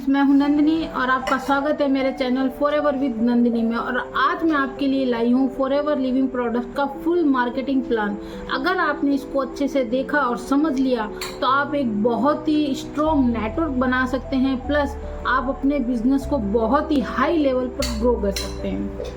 Friends, मैं हूं नंदिनी और आपका स्वागत है मेरे चैनल फॉरएवर विद नंदिनी में। और आज मैं आपके लिए लाई हूं फॉरएवर लिविंग प्रोडक्ट का फुल मार्केटिंग प्लान। अगर आपने इसको अच्छे से देखा और समझ लिया तो आप एक बहुत ही स्ट्रॉन्ग नेटवर्क बना सकते हैं, प्लस आप अपने बिजनेस को बहुत ही हाई लेवल पर ग्रो कर सकते हैं।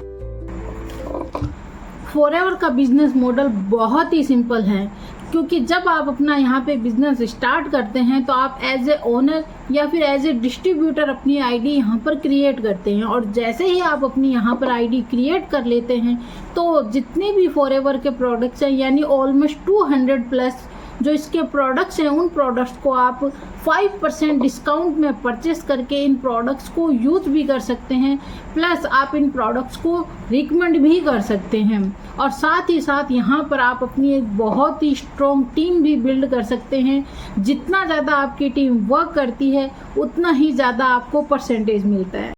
फॉरएवर का बिजनेस मॉडल बहुत ही सिंपल है, क्योंकि जब आप अपना यहाँ पे बिजनेस स्टार्ट करते हैं तो आप एज ए ओनर या फिर एज ए डिस्ट्रीब्यूटर अपनी आईडी यहाँ पर क्रिएट करते हैं। और जैसे ही आप अपनी यहाँ पर आईडी क्रिएट कर लेते हैं तो जितने भी फॉरएवर के प्रोडक्ट्स हैं, यानी ऑलमोस्ट 200 प्लस जो इसके प्रोडक्ट्स हैं, उन प्रोडक्ट्स को आप 5% डिस्काउंट में परचेस करके इन प्रोडक्ट्स को यूज भी कर सकते हैं, प्लस आप इन प्रोडक्ट्स को रिकमेंड भी कर सकते हैं। और साथ ही साथ यहाँ पर आप अपनी एक बहुत ही स्ट्रॉन्ग टीम भी बिल्ड कर सकते हैं। जितना ज़्यादा आपकी टीम वर्क करती है उतना ही ज़्यादा आपको परसेंटेज मिलता है।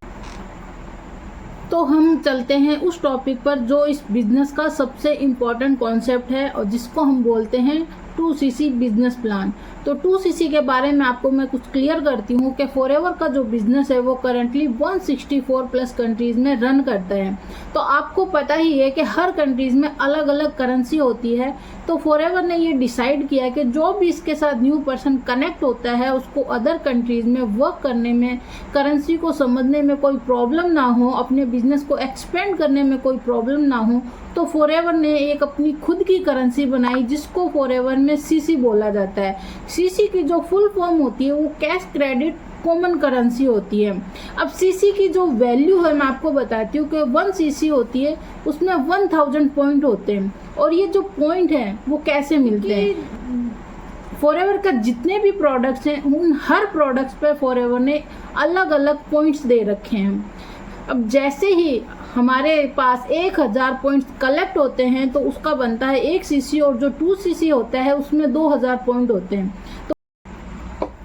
तो हम चलते हैं उस टॉपिक पर जो इस बिजनेस का सबसे इम्पॉर्टेंट कॉन्सेप्ट है और जिसको हम बोलते हैं 2CC बिजनेस प्लान। तो 2CC के बारे में आपको मैं कुछ क्लियर करती हूँ कि फॉरएवर का जो बिजनेस है वो करंटली 164 प्लस कंट्रीज में रन करता है। तो आपको पता ही है कि हर कंट्रीज में अलग अलग करेंसी होती है। तो फॉरएवर ने ये डिसाइड किया कि जो भी इसके साथ न्यू पर्सन कनेक्ट होता है उसको अदर कंट्रीज में वर्क करने में, करेंसी को समझने में कोई प्रॉब्लम ना हो, अपने बिजनेस को एक्सपेंड करने में कोई प्रॉब्लम ना हो। तो फॉरएवर ने एक अपनी खुद की करेंसी बनाई जिसको फॉरएवर में CC बोला जाता है। CC की जो फुल फॉर्म होती है वो कैश क्रेडिट कॉमन करेंसी होती है। अब CC की जो वैल्यू है मैं आपको बताती हूँ कि 1 CC होती है, उसमें 1000 पॉइंट होते हैं। और ये जो पॉइंट है वो कैसे मिलते हैं, फॉरएवर का जितने भी प्रोडक्ट्स हैं उन हर प्रोडक्ट्स पे फॉरएवर ने अलग अलग पॉइंट्स दे रखे हैं। अब जैसे ही हमारे पास 1000 पॉइंट्स कलेक्ट होते हैं तो उसका बनता है 1 CC, और जो 2 CC होता है उसमें 2000 पॉइंट होते हैं। तो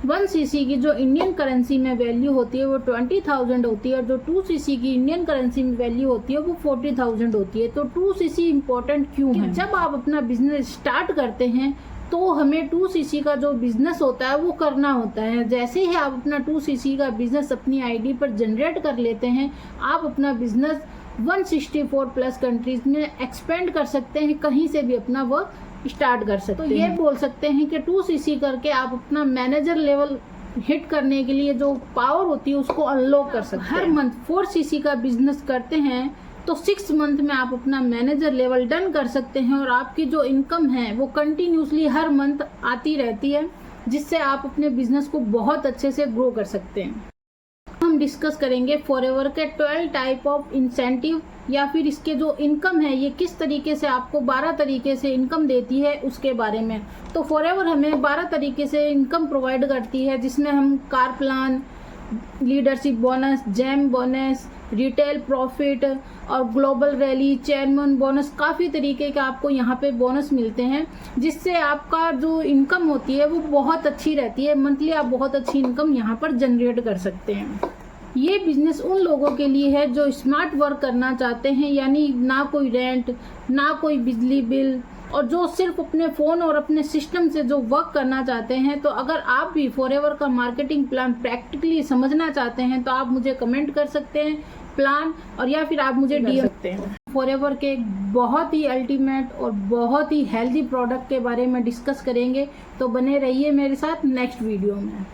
1 CC की जो इंडियन करेंसी में वैल्यू होती है वो 20,000 होती है, और जो 2 CC की इंडियन करेंसी में वैल्यू होती है वो 40,000 होती है। तो 2 CC इम्पोर्टेंट क्यों है? जब आप अपना बिजनेस स्टार्ट करते हैं तो हमें 2 CC का जो बिजनेस होता है वो करना होता है। जैसे ही आप अपना 2 CC का बिजनेस अपनी आईडी पर जनरेट कर लेते हैं, आप अपना बिजनेस 164 प्लस कंट्रीज में एक्सपेंड कर सकते हैं, कहीं से भी अपना वर्क स्टार्ट कर सकते हैं। तो ये बोल सकते हैं कि 2 CC करके आप अपना मैनेजर लेवल हिट करने के लिए जो पावर होती है उसको अनलॉक कर सकते हैं। हर मंथ 4 CC का बिजनेस करते हैं तो 6 मंथ में आप अपना मैनेजर लेवल डन कर सकते हैं, और आपकी जो इनकम है वो कंटिन्यूसली हर मंथ आती रहती है, जिससे आप अपने बिजनेस को बहुत अच्छे से ग्रो कर सकते हैं। हम डिस्कस करेंगे फॉरएवर के 12 टाइप ऑफ इंसेंटिव, या फिर इसके जो इनकम है ये किस तरीके से आपको 12 तरीके से इनकम देती है उसके बारे में। तो फॉरएवर हमें 12 तरीके से इनकम प्रोवाइड करती है, जिसमें हम car plan, leadership bonus, gem bonus, retail profit और ग्लोबल रैली, चेयरमैन बोनस, काफ़ी तरीके के आपको यहाँ पे बोनस मिलते हैं, जिससे आपका जो इनकम होती है वो बहुत अच्छी रहती है। मंथली आप बहुत अच्छी इनकम यहाँ पर जनरेट कर सकते हैं। ये बिजनेस उन लोगों के लिए है जो स्मार्ट वर्क करना चाहते हैं, यानी ना कोई रेंट, ना कोई बिजली बिल, और जो सिर्फ अपने फ़ोन और अपने सिस्टम से जो वर्क करना चाहते हैं। तो अगर आप भी फॉरएवर का मार्केटिंग प्लान प्रैक्टिकली समझना चाहते हैं तो आप मुझे कमेंट कर सकते हैं प्लान, और या फिर आप मुझे DM सकते हैं। फॉरएवर के बहुत ही अल्टीमेट और बहुत ही हेल्दी प्रोडक्ट के बारे में डिस्कस करेंगे, तो बने रहिए मेरे साथ नेक्स्ट वीडियो में।